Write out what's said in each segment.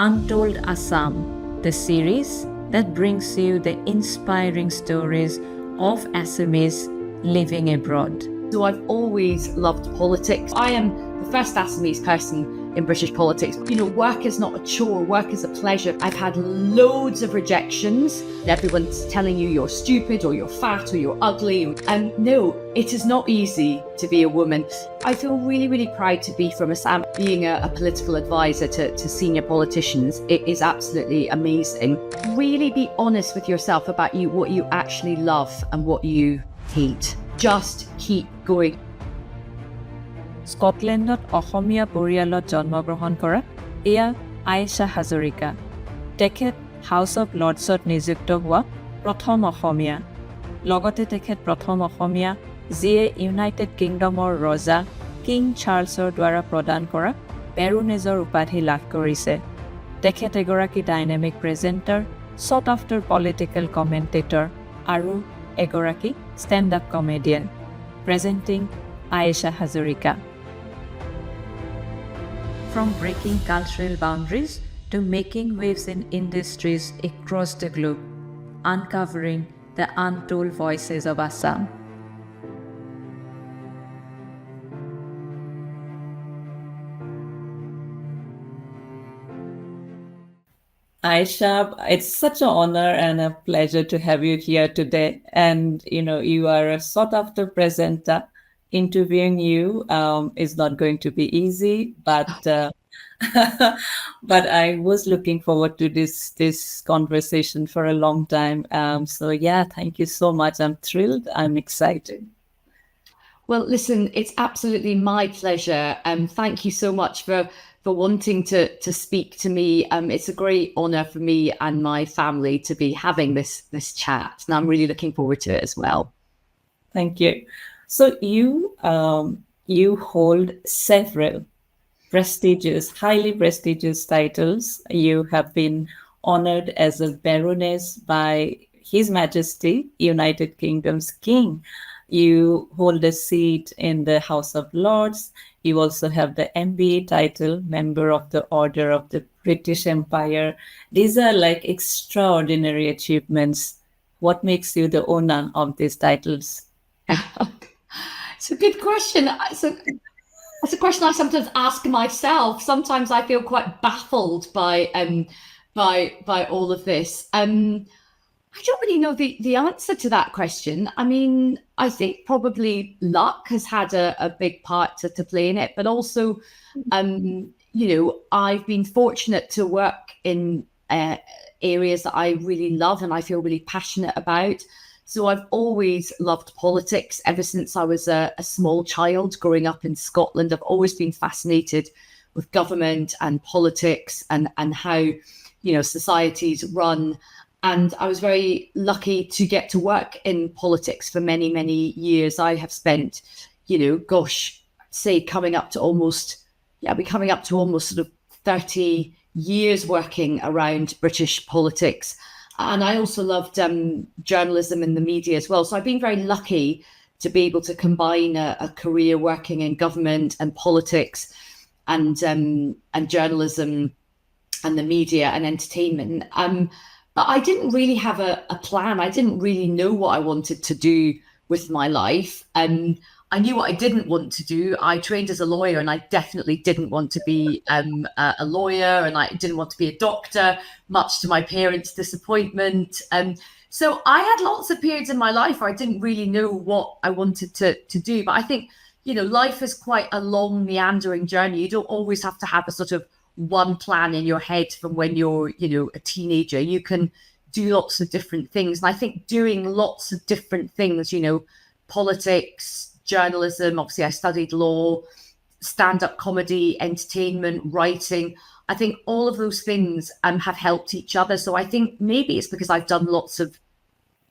Untold Assam, the series that brings you the inspiring stories of Assamese living abroad. So I've always loved politics. I am the first Assamese person in British politics. You know, work is not a chore, work is a pleasure. I've had loads of rejections. Everyone's telling you you're stupid or you're fat or you're ugly. And no, it is not easy to be a woman. I feel really, really proud to be from Assam. Being a political advisor to senior politicians, it is absolutely amazing. Really be honest with yourself about what you actually love and what you hate. Just keep going. স্কটলেণ্ডত Asamiya পৰিয়ালত জন্মগ্ৰহণ কৰা এয়া আয়েশা হাজৰিকা। তেখেত house of লৰ্ডছত নিযুক্ত হোৱা প্ৰথম অসমীয়া। লগতে তেখেত প্ৰথম অসমীয়া যিয়ে ইউনাইটেড কিংডমৰ ৰজা কিং চাৰ্লছৰ দ্বাৰা প্ৰদান কৰা বেৰোনেজৰ উপাধি লাভ কৰিছে। তেখেত এগৰাকী dynamic presenter, sought after political commentator আৰু এগৰাকী stand up comedian. Presenting Ayesha Hazarika. From breaking cultural boundaries to making waves in industries across the globe, uncovering the untold voices of Assam. Ayesha, it's such an honor and a pleasure to have you here today. And, you are a sought-after presenter. Interviewing you is not going to be easy, but but I was looking forward to this conversation for a long time. So yeah, thank you so much. I'm thrilled. I'm excited. Well, listen, it's absolutely my pleasure. Thank you so much for wanting to speak to me. It's a great honor for me and my family to be having this chat, and I'm really looking forward to it as well. Thank you. So you hold several prestigious, highly prestigious titles. You have been honored as a baroness by His Majesty, United Kingdom's King. You hold a seat in the House of Lords. You also have the MBE title, Member of the Order of the British Empire. These are like extraordinary achievements. What makes you the owner of these titles? It's a good question. It's a question I sometimes ask myself. Sometimes I feel quite baffled by all of this. I don't really know the answer to that question. I mean, I think probably luck has had a big part to play in it, but also, I've been fortunate to work in areas that I really love and I feel really passionate about. So I've always loved politics ever since I was a small child growing up in Scotland. I've always been fascinated with government and politics and how, societies run. And I was very lucky to get to work in politics for many, many years. I have spent, coming up to almost sort of 30 years working around British politics. And I also loved journalism and the media as well. So I've been very lucky to be able to combine a career working in government and politics and journalism and the media and entertainment. But I didn't really have a plan. I didn't really know what I wanted to do with my life. I knew what I didn't want to do. I trained as a lawyer and I definitely didn't want to be a lawyer, and I didn't want to be a doctor, much to my parents' disappointment. So I had lots of periods in my life where I didn't really know what I wanted to do. But I think, life is quite a long, meandering journey. You don't always have to have a sort of one plan in your head from when you're, a teenager. You can do lots of different things. And I think doing lots of different things, politics, journalism, obviously I studied law, stand-up comedy, entertainment, writing. I think all of those things have helped each other. So I think maybe it's because I've done lots of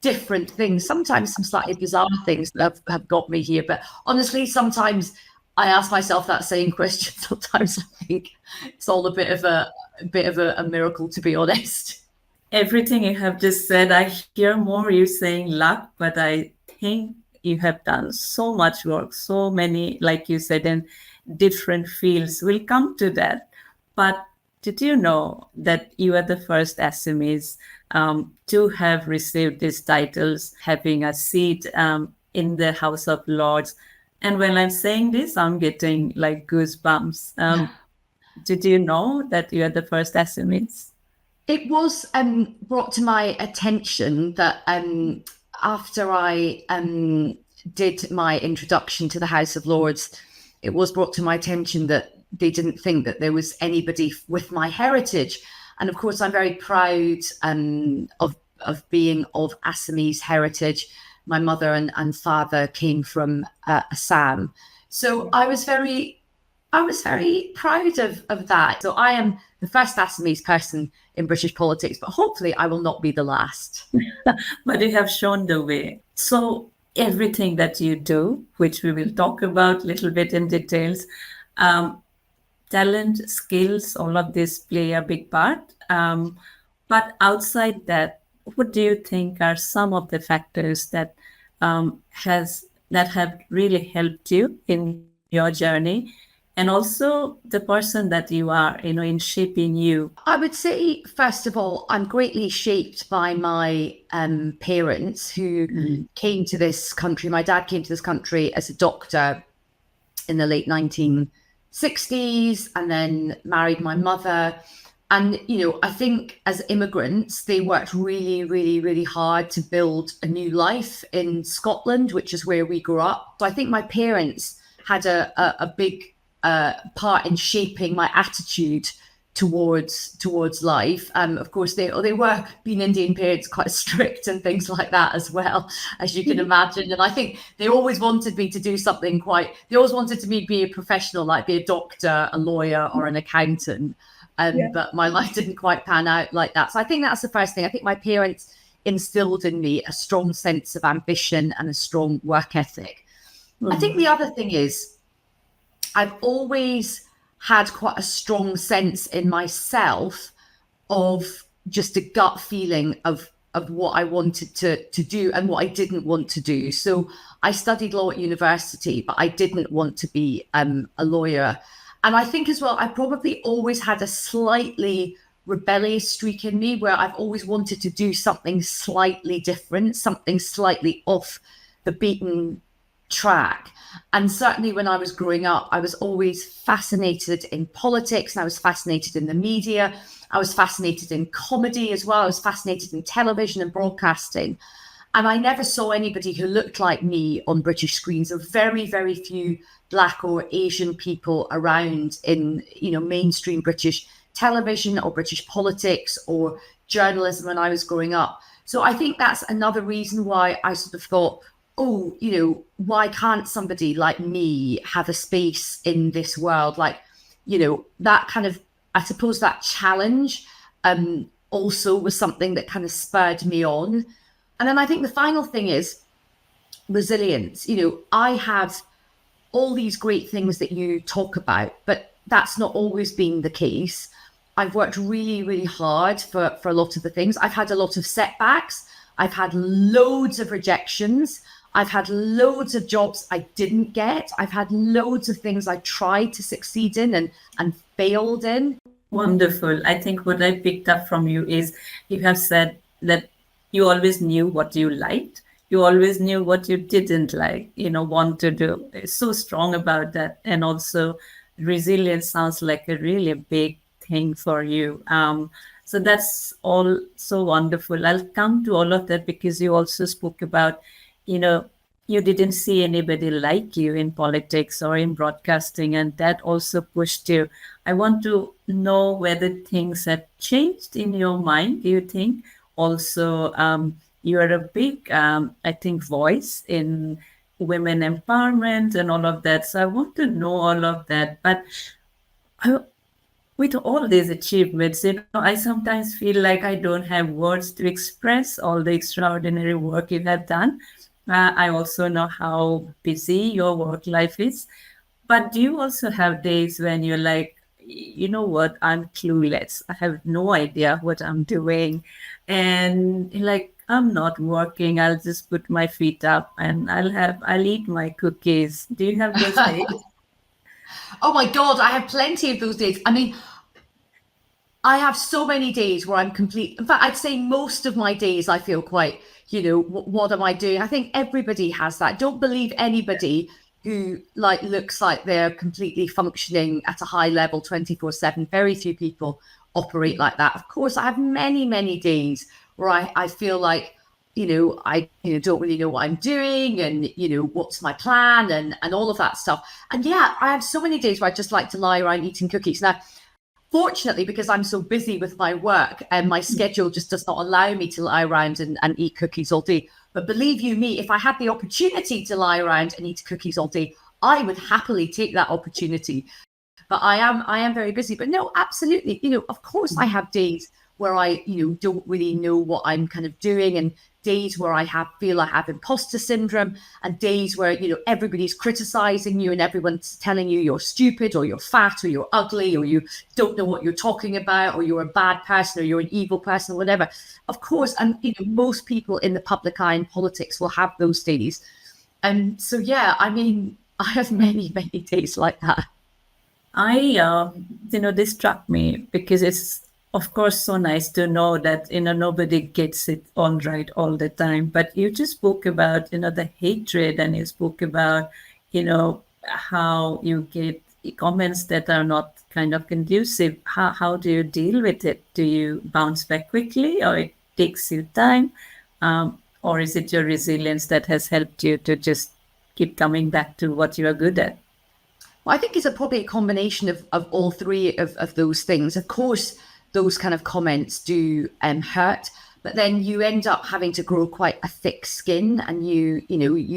different things, sometimes some slightly bizarre things that have got me here. But honestly, sometimes I ask myself that same question. Sometimes I think it's all a bit of a miracle, to be honest. Everything you have just said, I hear more you saying luck, but I think you have done so much work, so many, like you said, in different fields. We'll come to that. But did you know that you are the first Assamese to have received these titles, having a seat in the House of Lords? And when I'm saying this, I'm getting like goosebumps. Did you know that you are the first Assamese? It was brought to my attention that after I did my introduction to the House of Lords, it was brought to my attention that they didn't think that there was anybody with my heritage. And of course, I'm very proud of being of Assamese heritage. My mother and father came from Assam. So I was very proud of that. So I am the first Assamese person in British politics, but hopefully I will not be the last. But you have shown the way. So everything that you do, which we will talk about a little bit in details, talent, skills, all of this play a big part. But outside that, what do you think are some of the factors that have really helped you in your journey, and also the person that you are, in shaping you? I would say, first of all, I'm greatly shaped by my parents who came to this country. My dad came to this country as a doctor in the late 1960s and then married my mother. And, I think as immigrants, they worked really, really, really hard to build a new life in Scotland, which is where we grew up. So I think my parents had a big part in shaping my attitude towards life. Of course, they were, being Indian parents, quite strict and things like that as well, as you can imagine. And I think they always wanted me to do something they always wanted to be a professional, like be a doctor, a lawyer, or an accountant. But my life didn't quite pan out like that. So I think that's the first thing. I think my parents instilled in me a strong sense of ambition and a strong work ethic. I think the other thing is I've always had quite a strong sense in myself of just a gut feeling of what I wanted to do and what I didn't want to do. So I studied law at university, but I didn't want to be a lawyer. And I think as well, I probably always had a slightly rebellious streak in me where I've always wanted to do something slightly different, something slightly off the beaten track. And certainly when I was growing up, I was always fascinated in politics, and I was fascinated in the media. I was fascinated in comedy as well. I was fascinated in television and broadcasting. And I never saw anybody who looked like me on British screens. There were very, very few Black or Asian people around in, mainstream British television or British politics or journalism when I was growing up. So I think that's another reason why I sort of thought, why can't somebody like me have a space in this world? Like, that kind of, I suppose that challenge also was something that kind of spurred me on. And then I think the final thing is resilience. I have all these great things that you talk about, but that's not always been the case. I've worked really, really hard for a lot of the things. I've had a lot of setbacks. I've had loads of rejections. I've had loads of jobs I didn't get. I've had loads of things I tried to succeed in and failed in. Wonderful. I think what I picked up from you is you have said that you always knew what you liked. You always knew what you didn't like, want to do. It's so strong about that. And also resilience sounds like a really big thing for you. So that's all so wonderful. I'll come to all of that because you also spoke about, you didn't see anybody like you in politics or in broadcasting, and that also pushed you. I want to know whether things have changed in your mind, do you think? Also, you are a big, I think, voice in women empowerment and all of that. So I want to know all of that. But with all these achievements, I sometimes feel like I don't have words to express all the extraordinary work you have done. I also know how busy your work life is. But do you also have days when you're like, you know what, I'm clueless. I have no idea what I'm doing. And like, I'm not working. I'll just put my feet up and I'll eat my cookies. Do you have those days? Oh my God, I have plenty of those days. I mean, I have so many days where I'm complete. In fact, I'd say most of my days I feel quite, what am I doing? I think everybody has that. Don't believe anybody who like looks like they're completely functioning at a high level 24/7. Very few people operate like that. Of course, I have many, many days where I feel like, I don't really know what I'm doing and, what's my plan and all of that stuff. And yeah, I have so many days where I just like to lie around eating cookies. Now, fortunately, because I'm so busy with my work and my schedule just does not allow me to lie around and eat cookies all day. But believe you me, if I had the opportunity to lie around and eat cookies all day, I would happily take that opportunity. But I am very busy. But no, absolutely. Of course I have days where I, don't really know what I'm kind of doing, and days where I feel I have imposter syndrome, and days where, everybody's criticizing you and everyone's telling you you're stupid or you're fat or you're ugly or you don't know what you're talking about or you're a bad person or you're an evil person or whatever. Of course, and most people in the public eye in politics will have those days. And so, yeah, I mean, I have many, many days like that. This struck me because it's, of course, so nice to know that, nobody gets it on right all the time. But you just spoke about, the hatred, and you spoke about, how you get comments that are not kind of conducive. How do you deal with it? Do you bounce back quickly, or it takes you time? Or is it your resilience that has helped you to just keep coming back to what you are good at? Well, I think it's probably a combination of all three of those things. Of course, those kind of comments do hurt, but then you end up having to grow quite a thick skin, and you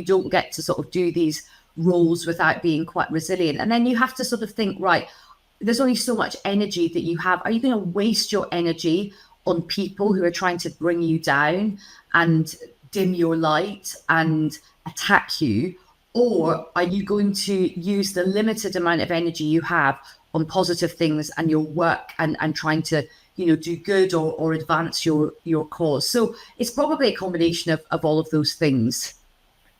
don't get to sort of do these roles without being quite resilient. And then you have to sort of think, right, there's only so much energy that you have. Are you going to waste your energy on people who are trying to bring you down and dim your light and attack you? Or are you going to use the limited amount of energy you have on positive things and your work and trying to, do good or advance your cause? So it's probably a combination of all of those things.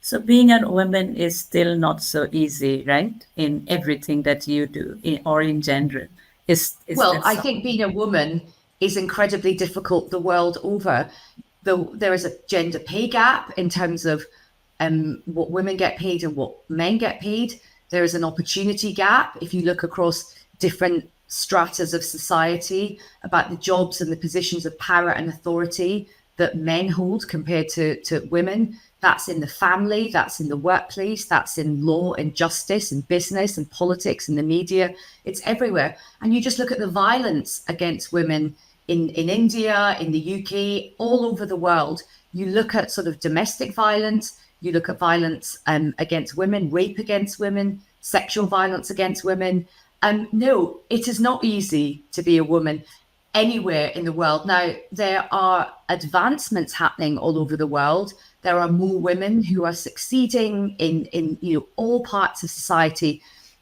So being a woman is still not so easy, right? In everything that you do, or in general. Well, I think being a woman is incredibly difficult the world over. Though there is a gender pay gap in terms of what women get paid and what men get paid. There is an opportunity gap if you look across different stratas of society about the jobs and the positions of power and authority that men hold compared to women. That's in the family, that's in the workplace, that's in law and justice and business and politics and the media. It's everywhere. And you just look at the violence against women in India, in the UK, all over the world. You look at sort of domestic violence, you look at violence against women, rape against women, sexual violence against women. No, it is not easy to be a woman anywhere in the world. Now, there are advancements happening all over the world. There are more women who are succeeding in all parts of society,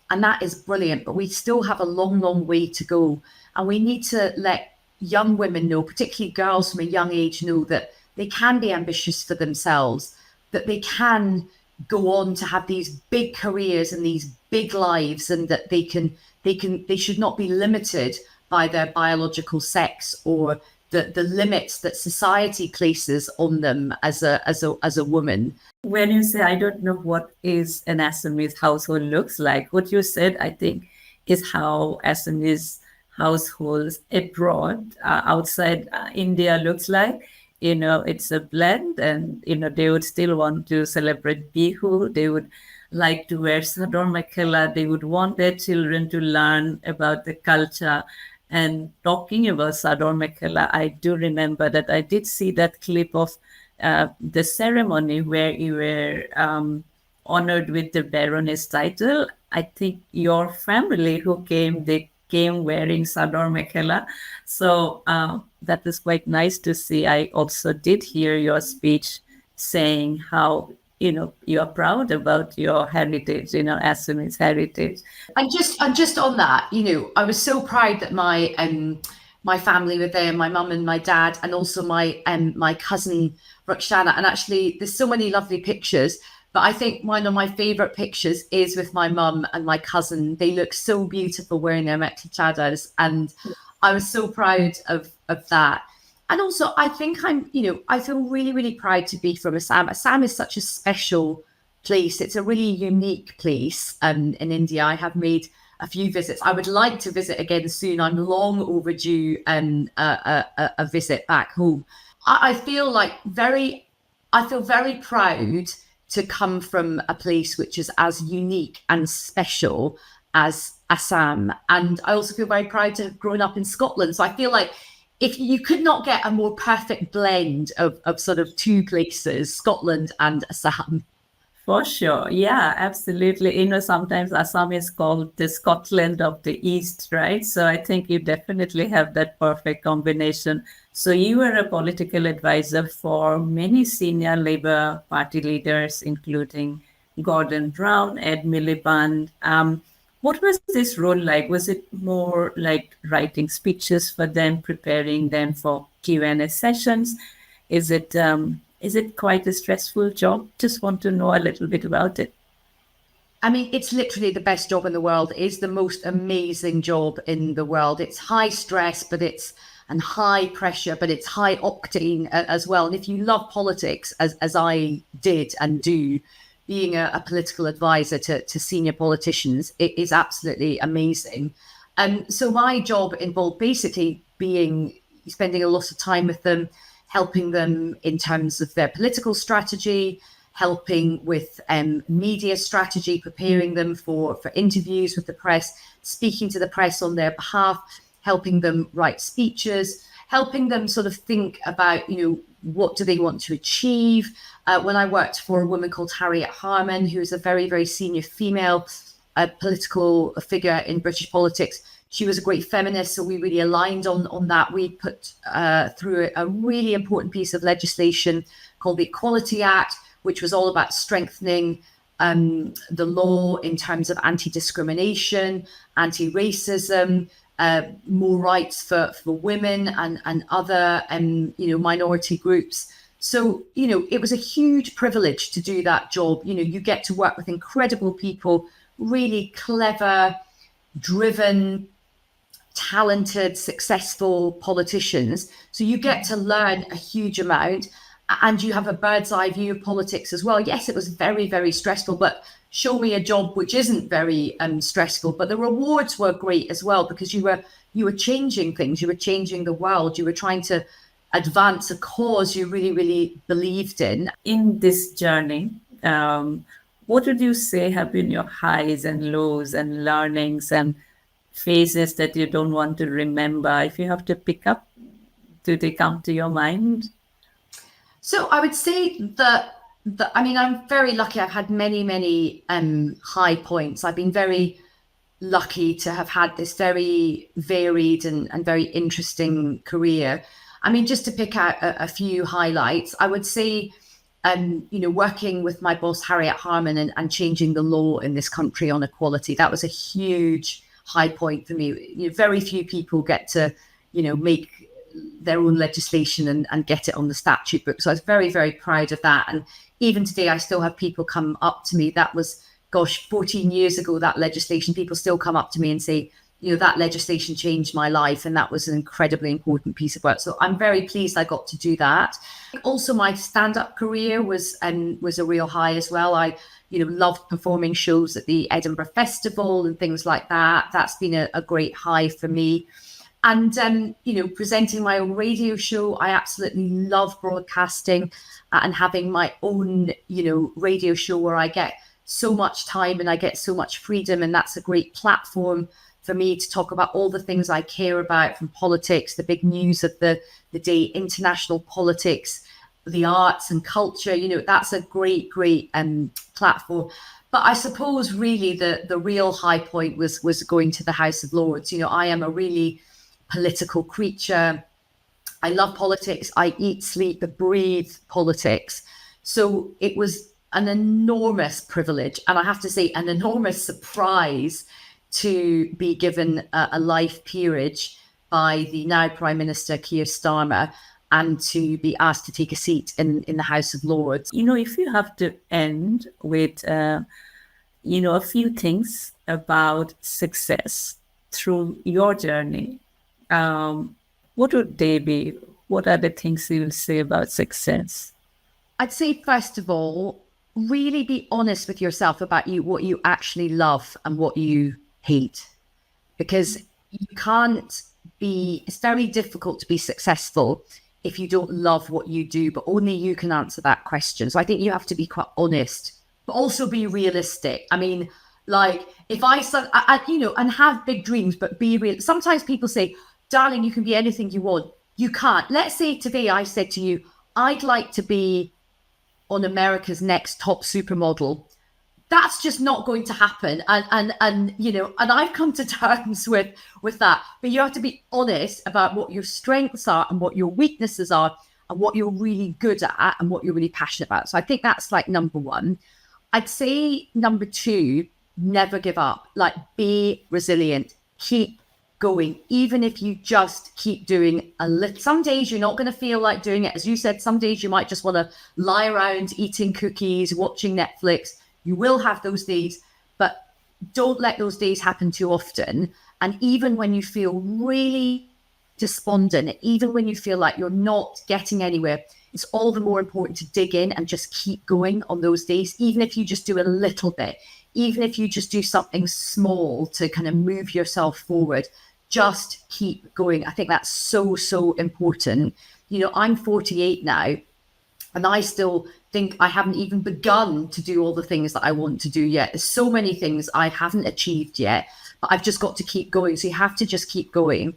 and that is brilliant. But we still have a long, long way to go. And we need to let young women know, particularly girls from a young age, know that they can be ambitious for themselves, that they can go on to have these big careers and these big lives, and that they should not be limited by their biological sex or the limits that society places on them as a woman. When you say, I don't know what is an Assamese household looks like, what you said, I think, is how Assamese households abroad, outside India looks like. It's a blend, and, they would still want to celebrate Bihu. They would like to wear sador mekhela. They would want their children to learn about the culture. And talking about sador mekhela, I do remember that I did see that clip of the ceremony where you were honored with the Baroness title. I think your family who came, they came wearing sador mekhela. So that is quite nice to see. I also did hear your speech saying how, you are proud about your heritage, Assamese heritage. And just on that, I was so proud that my family were there, my mum and my dad, and also my cousin Ruxana. And actually, there's so many lovely pictures. But I think one of my favorite pictures is with my mum and my cousin. They look so beautiful wearing their mekli chadars. And I was so proud of that. And also, I think I feel really, really proud to be from Assam. Assam is such a special place. It's a really unique place in India. I have made a few visits. I would like to visit again soon. I'm long overdue a visit back home. I feel very proud to come from a place which is as unique and special as Assam. And I also feel very proud to have grown up in Scotland. So I feel like if you could not get a more perfect blend of sort of two places, Scotland and Assam. For sure. Yeah, absolutely. Sometimes Assam is called the Scotland of the East, right? So I think you definitely have that perfect combination. So you were a political advisor for many senior Labour Party leaders, including Gordon Brown, Ed Miliband. What was this role like? Was it more like writing speeches for them, preparing them for Q&A sessions? Is it quite a stressful job? Just want to know a little bit about it. I mean, it's literally the best job in the world. It is the most amazing job in the world. It's high stress, and high pressure, but it's high octane as well. And if you love politics, as I did and do, being a political advisor to senior politicians, it is absolutely amazing. So my job involved basically spending a lot of time with them, helping them in terms of their political strategy, helping with media strategy, preparing them for interviews with the press, speaking to the press on their behalf, helping them write speeches, helping them sort of think about, what do they want to achieve. When I worked for a woman called Harriet Harman, who is a very, very senior female political figure in British politics, she was a great feminist, so we really aligned on that. We put through a really important piece of legislation called the Equality Act, which was all about strengthening the law in terms of anti-discrimination, anti-racism, more rights for women and other minority groups. So, it was a huge privilege to do that job. You get to work with incredible people, really clever, driven, talented, successful politicians. So you get to learn a huge amount, and you have a bird's eye view of politics as well. Yes, it was very, very stressful, but show me a job which isn't very stressful. But the rewards were great as well, because you were changing things, you were changing the world, you were trying to advance a cause you really, really believed in. In this journey, what would you say have been your highs and lows and learnings and phases that you don't want to remember? If you have to pick up, do they come to your mind? So I would say that I'm very lucky. I've had many, many high points. I've been very lucky to have had this very varied and very interesting career. I mean, just to pick out a few highlights, I would say, working with my boss, Harriet Harman, and changing the law in this country on equality, that was a huge high point for me. Very few people get to, make their own legislation and get it on the statute book. So I was very, very proud of that. And even today, I still have people come up to me. That was, 14 years ago, that legislation. People still come up to me and say, that legislation changed my life. And that was an incredibly important piece of work. So I'm very pleased I got to do that. Also, my stand-up career was a real high as well. I loved performing shows at the Edinburgh Festival and things like that. That's been a great high for me. And, presenting my own radio show, I absolutely love broadcasting and having my own, radio show where I get so much time and I get so much freedom. And that's a great platform for me to talk about all the things I care about, from politics, the big news of the day, international politics, the arts and culture. That's a great platform. But I suppose really the real high point was going to the House of Lords. I am a really political creature. I love politics. I eat, sleep, breathe politics. So it was an enormous privilege, and I have to say an enormous surprise, to be given a life peerage by the now Prime Minister Keir Starmer, and to be asked to take a seat in the House of Lords. If you have to end with, a few things about success through your journey, what would they be? What are the things you will say about success? I'd say, first of all, really be honest with yourself about what you actually love and what you hate. Because you can't it's very difficult to be successful if you don't love what you do, but only you can answer that question. So I think you have to be quite honest, but also be realistic. I mean, like if and have big dreams, but be real. Sometimes people say, darling, you can be anything you want. You can't. Let's say today I said to you, I'd like to be on America's Next Top Supermodel. That's just not going to happen. And I've come to terms with that. But you have to be honest about what your strengths are and what your weaknesses are and what you're really good at and what you're really passionate about. So I think that's like number one. I'd say number two, never give up. Like, be resilient. Keep going, even if you just keep doing a little. Some days you're not going to feel like doing it. As you said, some days you might just want to lie around eating cookies, watching Netflix. You will have those days, but don't let those days happen too often. And even when you feel really despondent, even when you feel like you're not getting anywhere, it's all the more important to dig in and just keep going on those days, even if you just do a little bit, even if you just do something small to kind of move yourself forward. Just keep going. I think that's so, so important. I'm 48 now, and I still think I haven't even begun to do all the things that I want to do yet. There's so many things I haven't achieved yet, but I've just got to keep going. So you have to just keep going.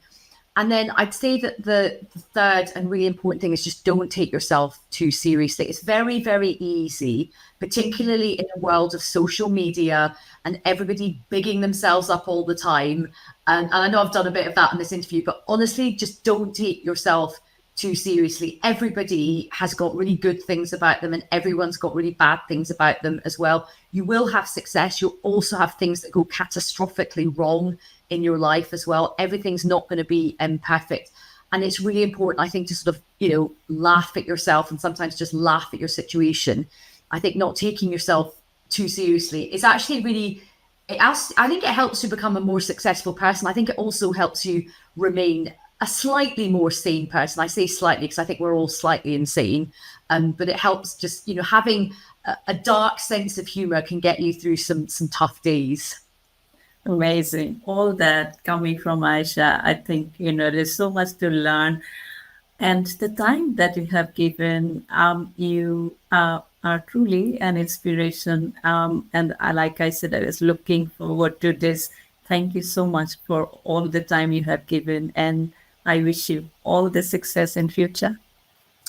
And then I'd say that the third and really important thing is just don't take yourself too seriously. It's very, very easy, particularly in a world of social media and everybody bigging themselves up all the time. And I know I've done a bit of that in this interview, but honestly, just don't take yourself too seriously. Everybody has got really good things about them and everyone's got really bad things about them as well. You will have success. You'll also have things that go catastrophically wrong in your life as well. Everything's not going to be perfect. And it's really important, I think, to sort of, laugh at yourself and sometimes just laugh at your situation. I think not taking yourself too seriously is actually really, I think it helps you become a more successful person. I think it also helps you remain a slightly more sane person. I say slightly because I think we're all slightly insane, but it helps just, having a dark sense of humor can get you through some tough days. Amazing. All that coming from Ayesha, I think, there's so much to learn. And the time that you have given, you are truly an inspiration. And like I said, I was looking forward to this. Thank you so much for all the time you have given. And I wish you all the success in future.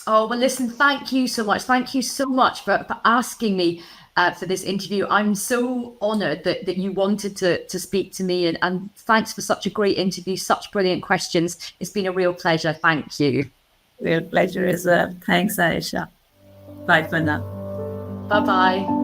Oh, well, listen, thank you so much. Thank you so much for asking me for this interview. I'm so honoured that you wanted to speak to me, and thanks for such a great interview, such brilliant questions. It's been a real pleasure. Thank you. Real pleasure as well. Thanks, Ayesha. Bye for now. Bye-bye.